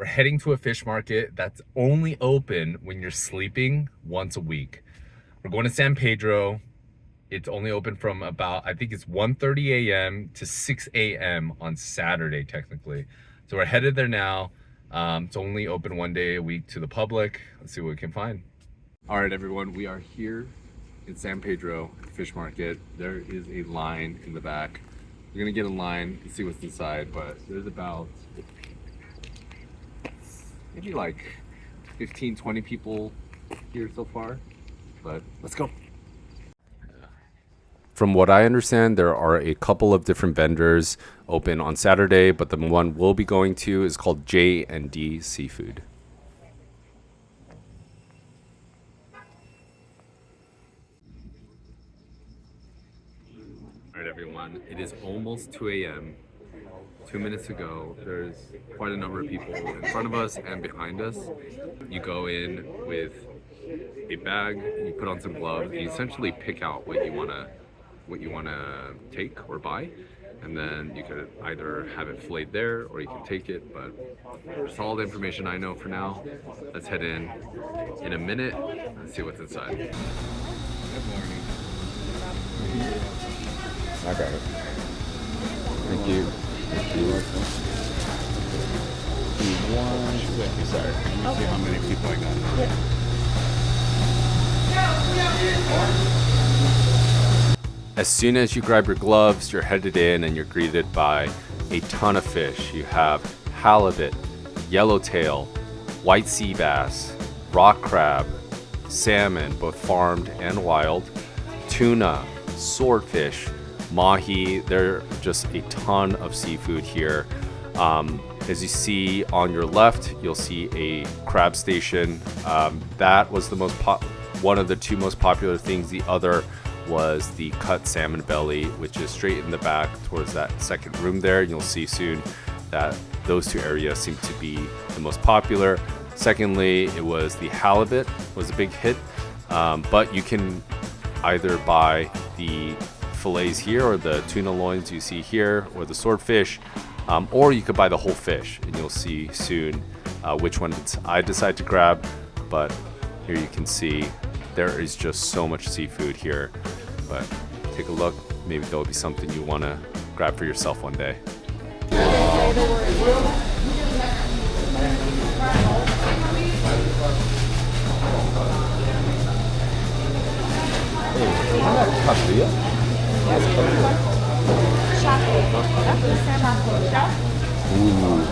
We're heading to a fish market that's only open when you're sleeping once a week. We're going to San Pedro. It's only open from about, I think it's 1:30 a.m. to 6 a.m. on Saturday, technically. So we're headed there now. It's only open one day a week to the public. Let's see what we can find. All right, everyone, we are here in San Pedro Fish Market. There is a line in the back. We're gonna get in line and see what's inside, but there's about maybe like 15, 20 people here so far, but let's go. From what I understand, there are a couple of different vendors open on Saturday, but the one we'll be going to is called J&D Seafood. All right, everyone, it is almost 2 a.m. 2 minutes ago, there's quite a number of people in front of us and behind us. You go in with a bag, you put on some gloves, and you essentially pick out what you wanna take or buy, and then you could either have it filleted there or you can take it. But that's all the information I know for now. Let's head in a minute and see what's inside. Good morning. I got it. Thank you. Thank you. Sorry. Let me see how many people I got. As soon as you grab your gloves, you're headed in and you're greeted by a ton of fish. You have halibut, yellowtail, white sea bass, rock crab, salmon, both farmed and wild, tuna, swordfish, mahi. There are just a ton of seafood here. As you see on your left, you'll see a crab station. That was the one of the two most popular things. The other was the cut salmon belly, which is straight in the back towards that second room there. You'll see soon that those two areas seem to be the most popular. Secondly, it was the halibut was a big hit, but you can either buy the fillets here or the tuna loins you see here or the swordfish, or you could buy the whole fish, and you'll see soon which one I decide to grab. But here you can see there is just so much seafood here. But take a look, maybe there'll be something you want to grab for yourself one day. Ooh.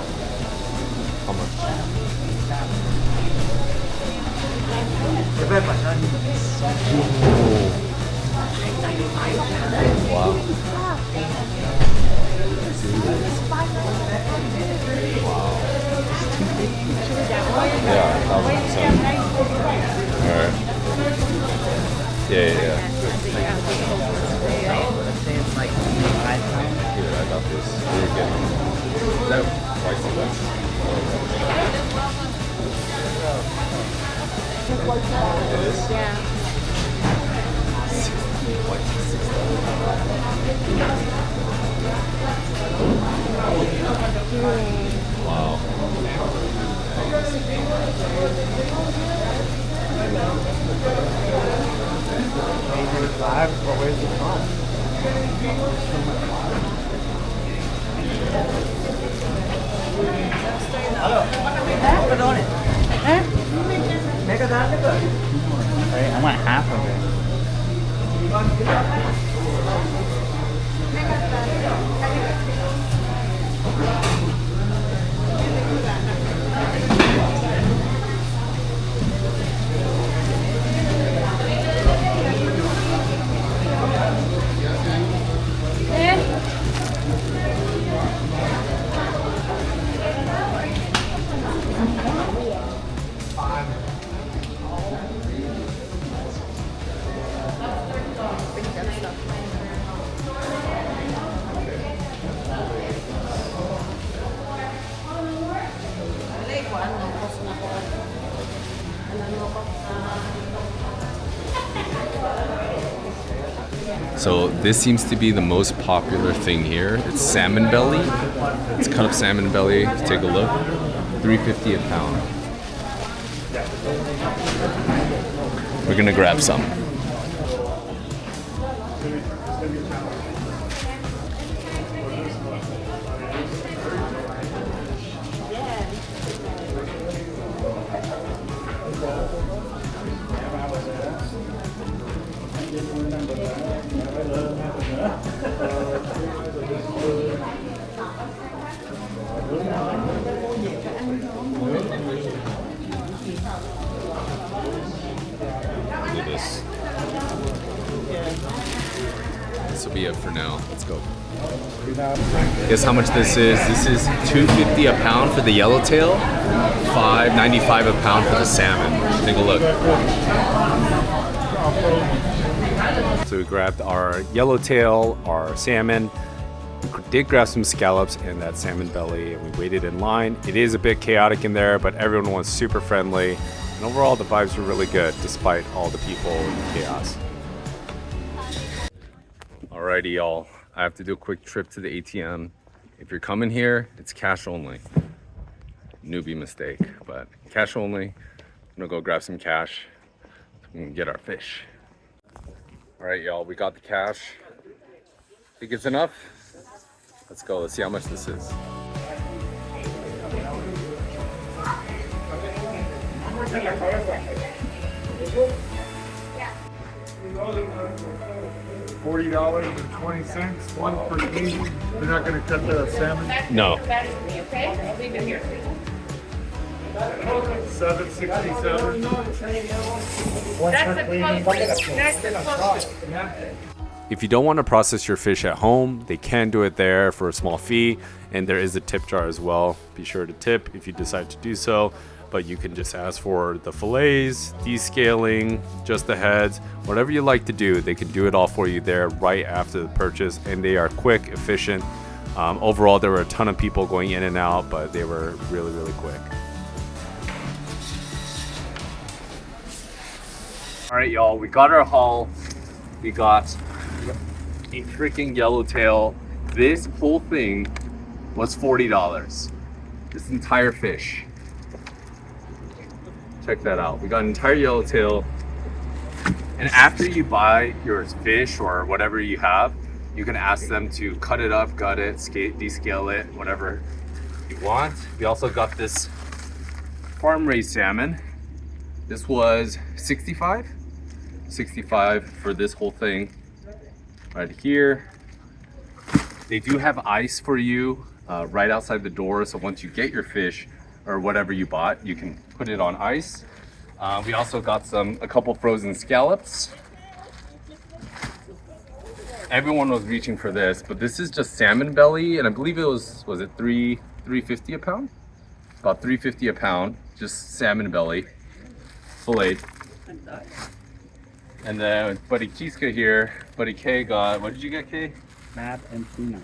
How much? Wow. Wow. Yeah, 1,000%. Alright. Yeah. Here, I got this. Here you go. Is that white sea bass? It is? Yeah. Wow. But where's the fun? I want half of it. So this seems to be the most popular thing here. It's salmon belly. It's cut up salmon belly. Take a look. $3.50 a pound. We're gonna grab some. Look at this. This will be it for now. Let's go. Guess how much this is? This is $2.50 a pound for the yellowtail, $5.95 a pound for the salmon. Take a look. So we grabbed our yellowtail, our salmon. We did grab some scallops and that salmon belly, and we waited in line. It is a bit chaotic in there, but everyone was super friendly. And overall, the vibes were really good, despite all the people and chaos. Alrighty, y'all. I have to do a quick trip to the ATM. If you're coming here, it's cash only. Newbie mistake, but cash only. I'm gonna go grab some cash so we can get our fish. Alright, y'all, we got the cash. Think it's enough? Let's go, let's see how much this is. $40.20, one per kg. You're not going to cut the salmon? No. $7.67. If you don't want to process your fish at home, they can do it there for a small fee, and there is a tip jar as well. Be sure to tip if you decide to do so, but you can just ask for the fillets, descaling, just the heads, whatever you like to do. They can do it all for you there right after the purchase, and they are quick, efficient. Overall, there were a ton of people going in and out, but they were really, really quick. All right, y'all, we got our haul. We got a freaking yellowtail. This whole thing was $40. This entire fish. Check that out. We got an entire yellowtail. And after you buy your fish or whatever you have, you can ask them to cut it up, gut it, descale it, whatever you want. We also got this farm-raised salmon. This was $65 for this whole thing right here. They do have ice for you right outside the door, so once you get your fish or whatever you bought, you can put it on ice. We also got a couple frozen scallops. Everyone was reaching for this, but this is just salmon belly, and I believe it was it $3.50 a pound? About $3.50 a pound, just salmon belly, filleted. And then Buddy Kiska here, Buddy K got, what did you get, K? Crab and tuna.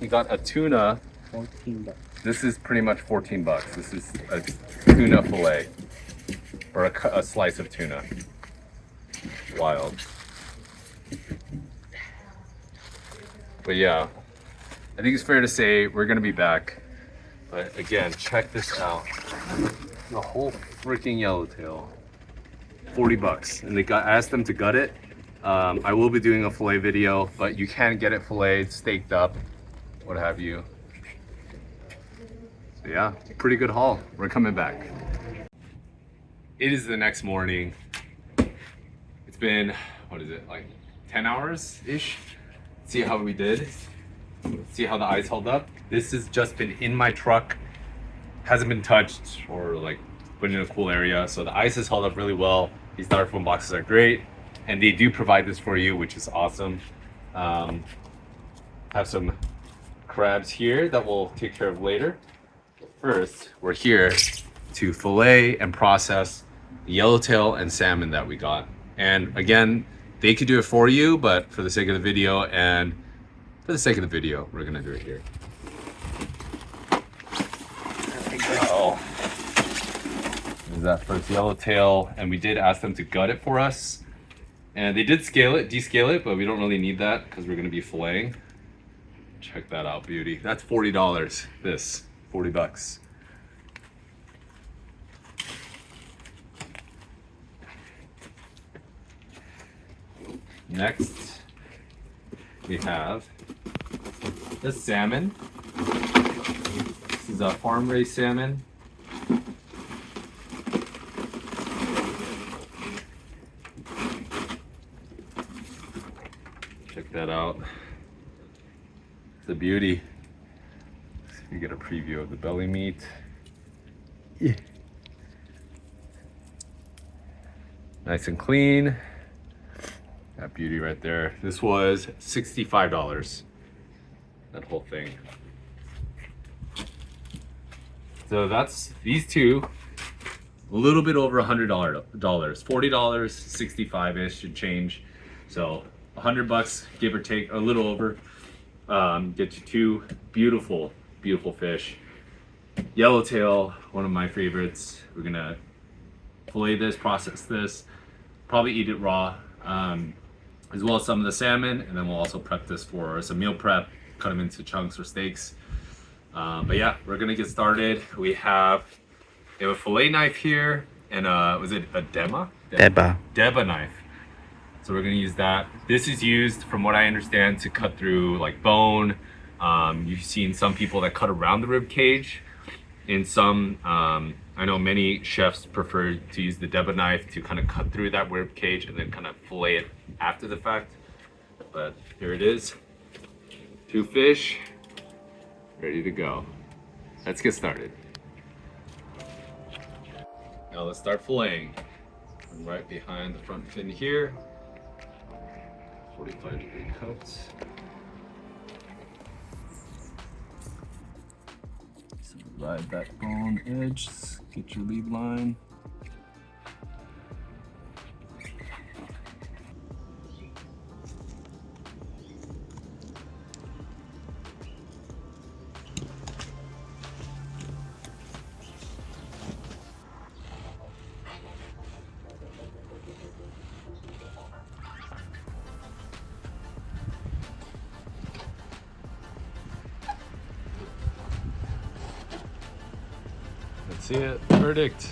He got a tuna. 14 bucks. This is pretty much 14 bucks. This is a tuna fillet, or a slice of tuna. Wild. But yeah, I think it's fair to say we're gonna be back. But again, check this out. The whole freaking yellowtail. 40 bucks. And I asked them to gut it. I will be doing a fillet video, but you can get it filleted, steaked up, what have you. So yeah, pretty good haul. We're coming back. It is the next morning. It's been, what is it, like 10 hours-ish? See how we did. See how the ice held up. This has just been in my truck. Hasn't been touched or like put in a cool area. So the ice has held up really well. These styrofoam boxes are great. And they do provide this for you, which is awesome. Have some crabs here that we'll take care of later. First, we're here to fillet and process the yellowtail and salmon that we got. And again, they could do it for you, but for the sake of the video we're gonna do it here. Oh, there's that first yellowtail, and we did ask them to gut it for us. And they did descale it, but we don't really need that because we're gonna be filleting. Check that out, beauty. That's $40, this, 40 bucks. Next, we have the salmon. This is a farm-raised salmon. Check that out. It's a beauty. You get a preview of the belly meat. Yeah. Nice and clean. That beauty right there. This was $65. That whole thing. So that's these two. A little bit over $100, $40, 65-ish should change. So $100, give or take, a little over. Get you two beautiful, beautiful fish. Yellowtail, one of my favorites. We're gonna fillet this, process this, probably eat it raw, as well as some of the salmon, and then we'll also prep this for some meal prep, cut them into chunks or steaks. But yeah, we're gonna get started. We have a fillet knife here, and was it a Deba? Deba knife. So we're gonna use that. This is used, from what I understand, to cut through like bone. You've seen some people that cut around the rib cage. In some, I know many chefs prefer to use the Deba knife to kind of cut through that rib cage and then kind of fillet it after the fact. But here it is. Two fish, ready to go. Let's get started. Now let's start filleting. I'm right behind the front fin here. 45-degree cuts. So ride that bone edge, get your lead line. Let's see it. Verdict.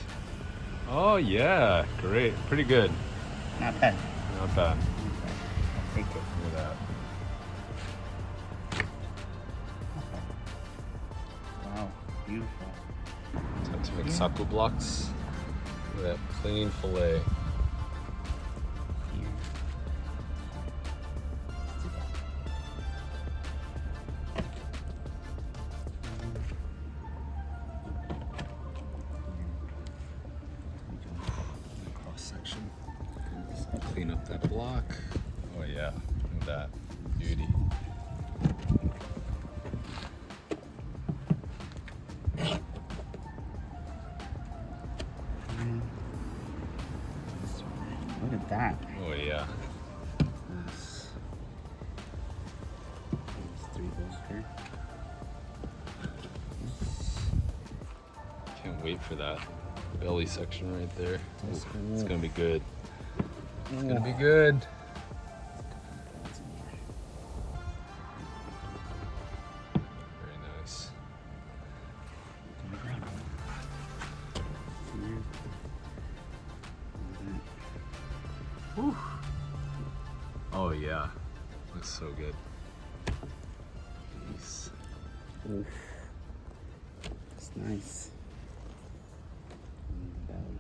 Oh yeah, great. Pretty good. Not bad. Not bad. I'll take it. Look at that. Wow, beautiful. Time to make saku blocks. Look at that clean fillet. Here. Cross section. Clean up that block. Oh yeah, look at that beauty. Look at that. Oh yeah. This. These three bolster. Can't wait for that belly section right there. That's Ooh, cool. it's gonna be good. It's gonna be good. Very nice. Whew. Oh yeah, looks so good. Nice. Oof. It's nice. Belly.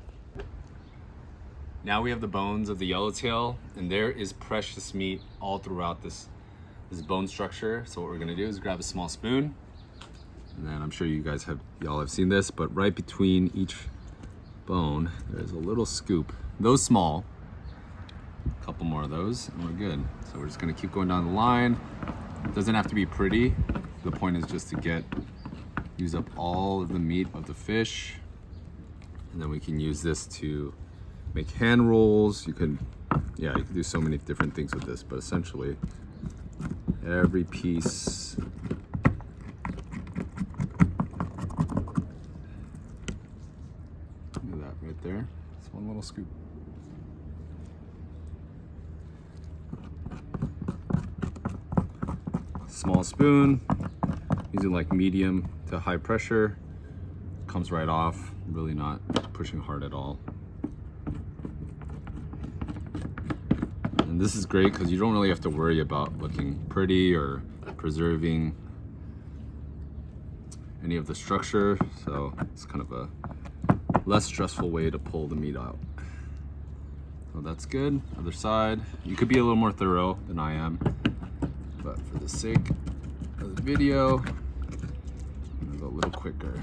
Now we have the bones of the yellowtail, and there is precious meat all throughout this bone structure. So what we're gonna do is grab a small spoon, and then I'm sure y'all have seen this, but right between each bone, there's a little scoop. Those small, a couple more of those, and we're good. So we're just gonna keep going down the line. It doesn't have to be pretty. The point is just to use up all of the meat of the fish, and then we can use this to make hand rolls. You can do so many different things with this, but essentially every piece look at that right there. It's one little scoop. Small spoon, using like medium to high pressure. Comes right off, really not pushing hard at all. And And this is great because you don't really have to worry about looking pretty or preserving any of the structure. So it's kind of a less stressful way to pull the meat out. So that's good. Other side. You could be a little more thorough than I am, but for the sake of the video, I'm gonna go a little quicker.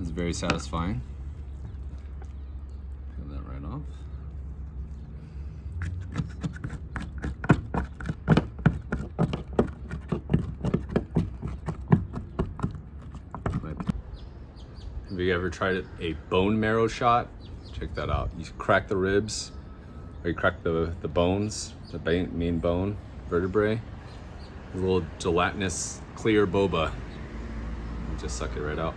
It's very satisfying. Peel that right off. Have you ever tried a bone marrow shot? Check that out. You crack the ribs, or you crack the bones, the main bone, vertebrae. A little gelatinous, clear boba. You just suck it right out.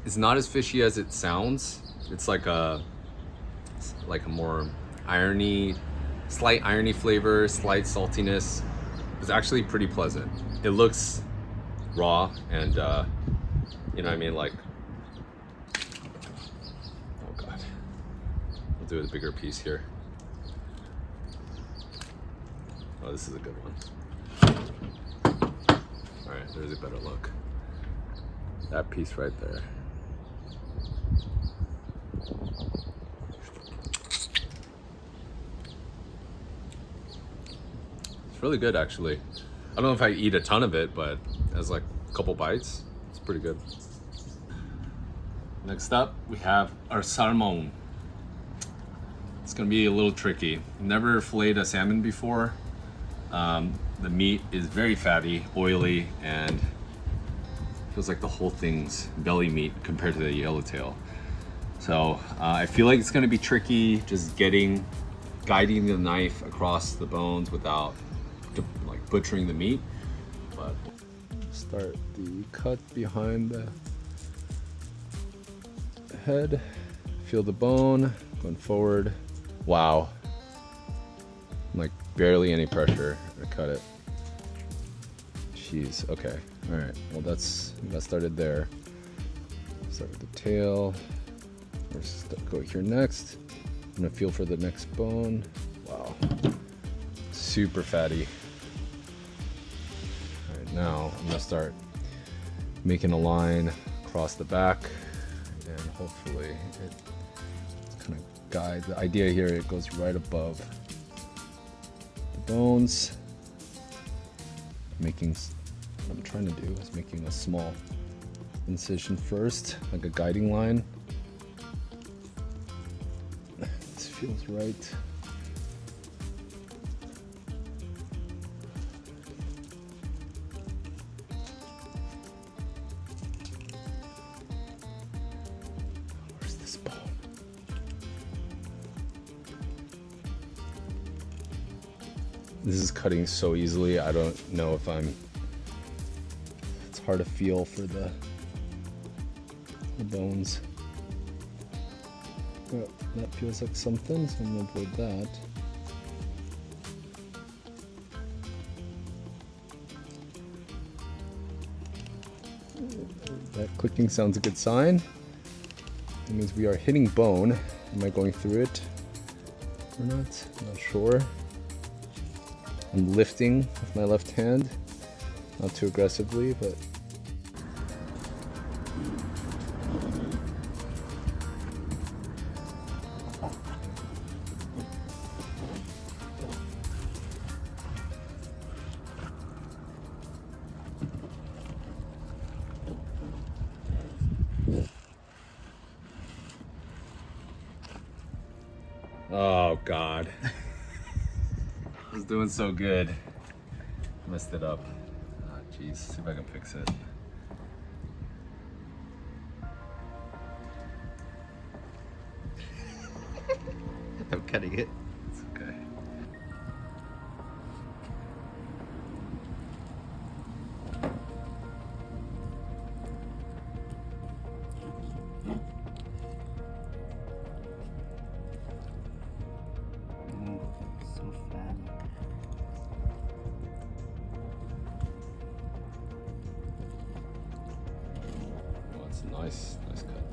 It's not as fishy as it sounds. It's like a more slight irony flavor, slight saltiness. It's actually pretty pleasant. It looks raw and you know what I mean, like, oh god, I'll do a bigger piece here. Oh, this is a good one. All right, there's a better look. That piece right there. It's really good, actually. I don't know if I eat a ton of it, but as like a couple bites, it's pretty good. Next up, we have our salmon. It's gonna be a little tricky. Never filleted a salmon before. The meat is very fatty, oily, and feels like the whole thing's belly meat compared to the yellowtail. So I feel like it's gonna be tricky just guiding the knife across the bones without like butchering the meat. But start the cut behind the head, feel the bone going forward. Wow, like barely any pressure to cut it. Jeez. Okay, all right, well that started there. Start with the tail. Let's go here next. I'm gonna feel for the next bone. Wow, super fatty. All right, now I'm gonna start making a line across the back, and hopefully it kind of guides. The idea here, it goes right above the bones. What I'm trying to do is making a small incision first, like a guiding line. This feels right. Where's this bone? This is cutting so easily. I don't know if it's hard to feel for the bones. But that feels like something, so I'm gonna avoid that. That clicking sounds a good sign. It means we are hitting bone. Am I going through it or not? I'm not sure. I'm lifting with my left hand, not too aggressively, but oh god. I was doing so good. Messed it up. Ah, jeez. See if I can fix it. I'm cutting it. It's okay. So fatty. Oh, it's a nice cut.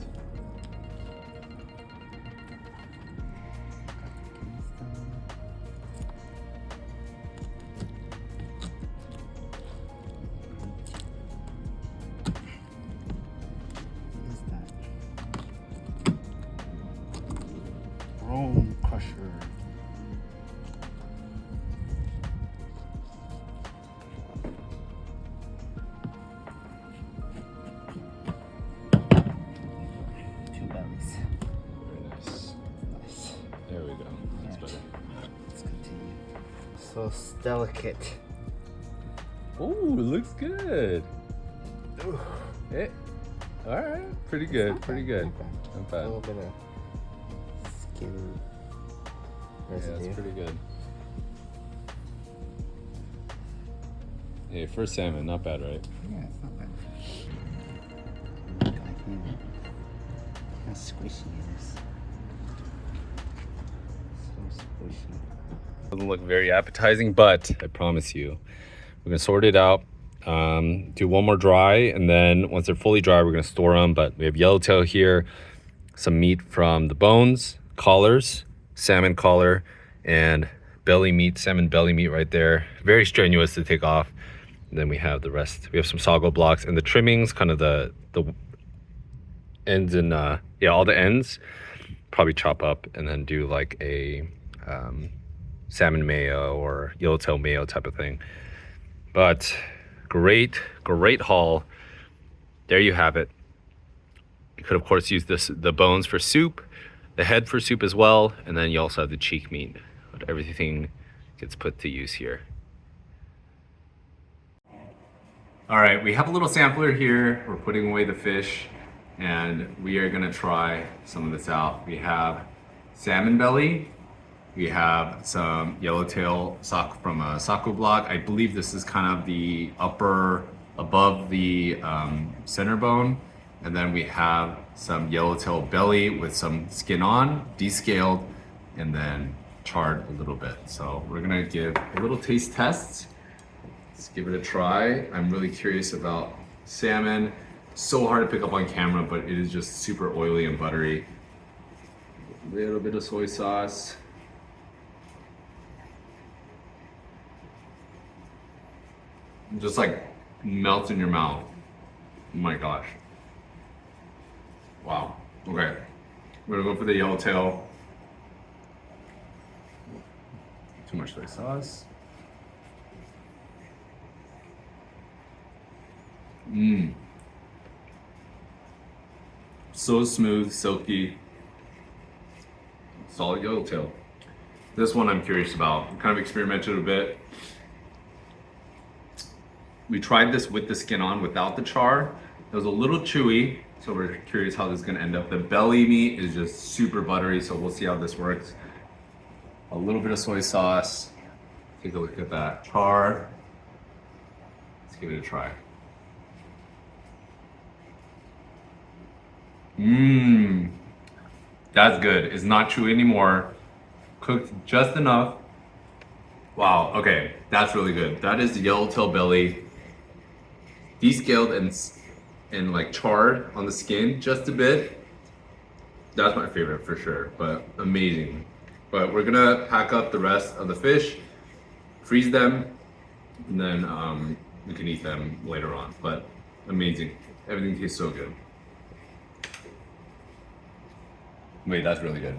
most delicate. Oh, it looks good. All right, pretty good, pretty good. Not A bad. little bit of skin Yeah, residue. that's pretty good. Hey, for salmon, not bad, right? Yeah, it's not bad. Look like him. How squishy it is. So squishy. Doesn't look very appetizing, but I promise you, we're gonna sort it out. Do one more dry, and then once they're fully dry, we're gonna store them. But we have yellowtail here, some meat from the bones, collars, salmon collar, and belly meat, salmon belly meat right there. Very strenuous to take off. And then we have the rest. We have some sago blocks and the trimmings, kind of the ends and yeah, all the ends. Probably chop up and then do like a salmon mayo or yellowtail mayo type of thing. But great haul. There you have it. You could of course use the bones for soup, the head for soup as well, and then you also have the cheek meat. But everything gets put to use here. All right, we have a little sampler here. We're putting away the fish, and we are gonna try some of this out. We have salmon belly. We have some yellowtail from a saco block. I believe this is kind of the upper, above the center bone. And then we have some yellowtail belly with some skin on, descaled, and then charred a little bit. So we're gonna give a little taste test. Let's give it a try. I'm really curious about salmon. So hard to pick up on camera, but it is just super oily and buttery. A little bit of soy sauce. Just like melts in your mouth. Oh my gosh. Wow. Okay. We're gonna go for the yellowtail. Too much soy sauce. Mmm. So smooth, silky. Solid yellowtail. This one I'm curious about. Kind of experimented a bit. We tried this with the skin on, without the char. It was a little chewy, so we're curious how this is gonna end up. The belly meat is just super buttery, so we'll see how this works. A little bit of soy sauce. Take a look at that char. Let's give it a try. Mmm. That's good. It's not chewy anymore. Cooked just enough. Wow, okay, that's really good. That is the yellowtail belly. Descaled and like charred on the skin just a bit. That's my favorite for sure, but amazing. But we're gonna pack up the rest of the fish, freeze them, and then we can eat them later on. But amazing. Everything tastes so good. Wait, that's really good.